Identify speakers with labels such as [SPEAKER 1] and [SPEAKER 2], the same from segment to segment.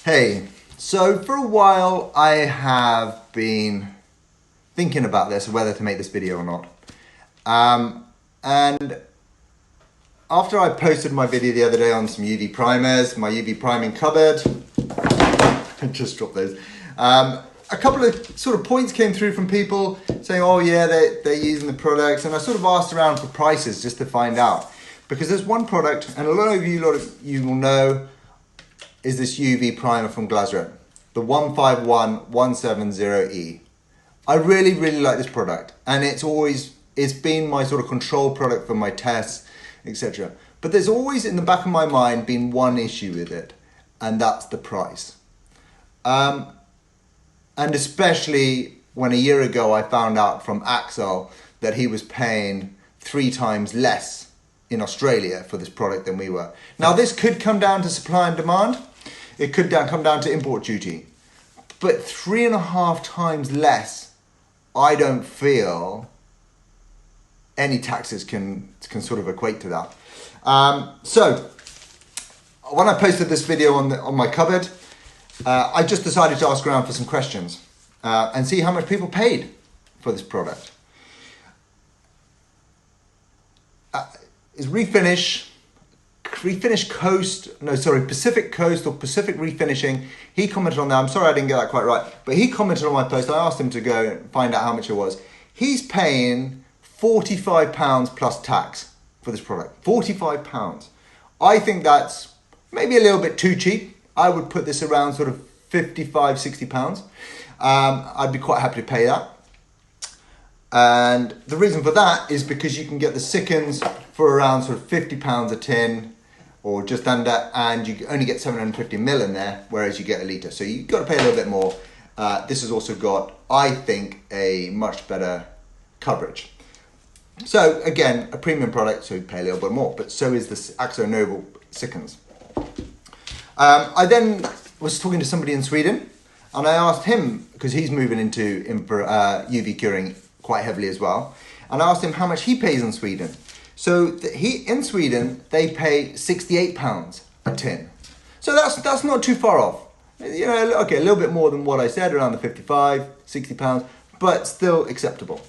[SPEAKER 1] Hey, so for a while I have been thinking about this, whether to make this video or not. And after I posted my video the other day on some UV primers, my UV priming cupboard, I just dropped those. A couple of sort of points came through from people saying, oh yeah, they're using the products. And I sort of asked around for prices just to find out. Because there's one product, and a lot of you will know, is this UV primer from Glasurit, the 151170E. I really, really like this product, and it's been my sort of control product for my tests, etc. But there's always in the back of my mind been one issue with it, and that's the price. And especially when a year ago I found out from Axel that he was paying 3 times less in Australia for this product than we were. Now this could come down to supply and demand. It could come down to import duty. But 3.5 times less, I don't feel any taxes can sort of equate to that. So when I posted this video on my cupboard, I just decided to ask around for some questions and see how much people paid for this product. Is Pacific Coast or Pacific Refinishing. He commented on that. I'm sorry I didn't get that quite right, but he commented on my post. I asked him to go and find out how much it was. He's paying £45 plus tax for this product. £45. I think that's maybe a little bit too cheap. I would put this around sort of £55, £60. I'd be quite happy to pay that. And the reason for that is because you can get the Sickens for around sort of £50 a tin or just under, and you only get 750 ml in there, whereas you get a litre. So you've got to pay a little bit more. This has also got, I think, a much better coverage. So again, a premium product, so you pay a little bit more, but so is this Axo Nobel Sickens. I then was talking to somebody in Sweden, and I asked him, because he's moving into UV curing quite heavily as well, and I asked him how much he pays in Sweden. So in Sweden they pay £68 a tin. So that's not too far off. You know, okay, a little bit more than what I said, around the 55, £60, but still acceptable.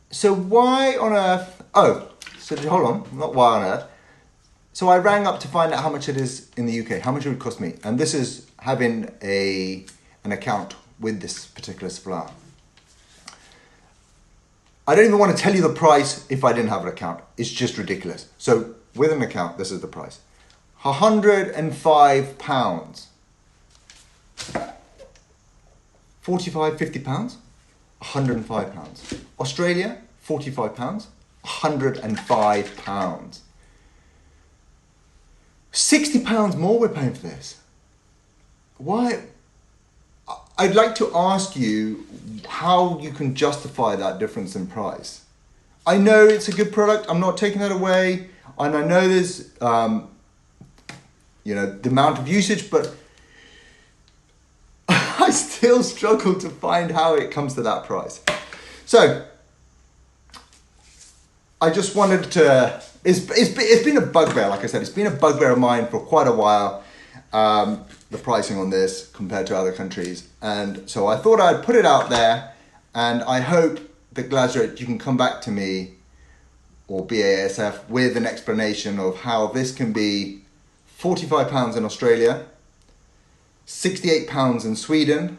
[SPEAKER 1] So why on earth? Hold on, not why on earth. So I rang up to find out how much it is in the UK, how much it would cost me, and this is having an account with this particular supplier. I don't even want to tell you the price if I didn't have an account. It's just ridiculous. So with an account, this is the price. £105. £45, £50? £105. Australia, £45. £105. £60 more we're paying for this. Why? I'd like to ask you how you can justify that difference in price. I know it's a good product, I'm not taking that away, and I know there's the amount of usage, but I still struggle to find how it comes to that price. So I just wanted to, it's been a bugbear, like I said, it's been a bugbear of mine for quite a while. The pricing on this compared to other countries, and so I thought I'd put it out there, and I hope that Glasurit, you can come back to me or BASF with an explanation of how this can be £45 in Australia, £68 in Sweden,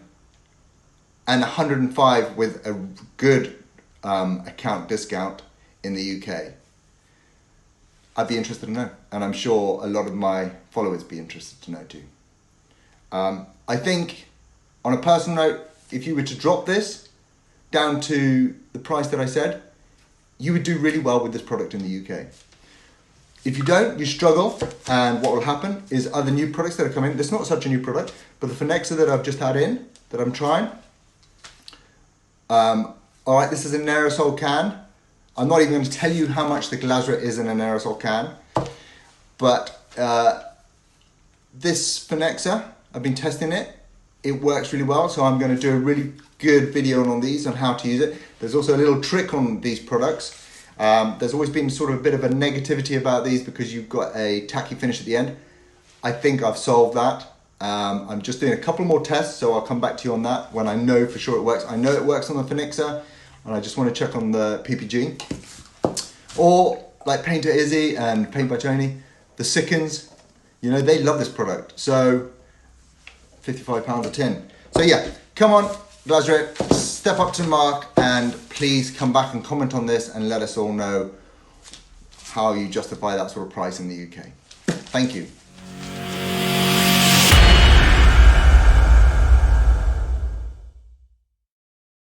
[SPEAKER 1] and £105 with a good account discount in the UK. I'd be interested to know, and I'm sure a lot of my followers be interested to know too. I think, on a personal note, if you were to drop this down to the price that I said, you would do really well with this product in the UK. If you don't, you struggle, and what will happen is other new products that are coming. There's not such a new product, but the Finexa that I've just had in, that I'm trying. All right, this is an aerosol can. I'm not even going to tell you how much the Glasurit is in an aerosol can, but this Finexa, I've been testing it. It works really well, so I'm going to do a really good video on these, on how to use it. There's also a little trick on these products. There's always been sort of a bit of a negativity about these because you've got a tacky finish at the end. I think I've solved that. I'm just doing a couple more tests, so I'll come back to you on that when I know for sure it works. I know it works on the Phoenixa, and I just want to check on the PPG. Or like Painter Izzy and Paint by Tony, the Sickens, you know, they love this product. So £55 a tin. So yeah, come on, Glasurit, step up to the mark, and please come back and comment on this and let us all know how you justify that sort of price in the UK. Thank you.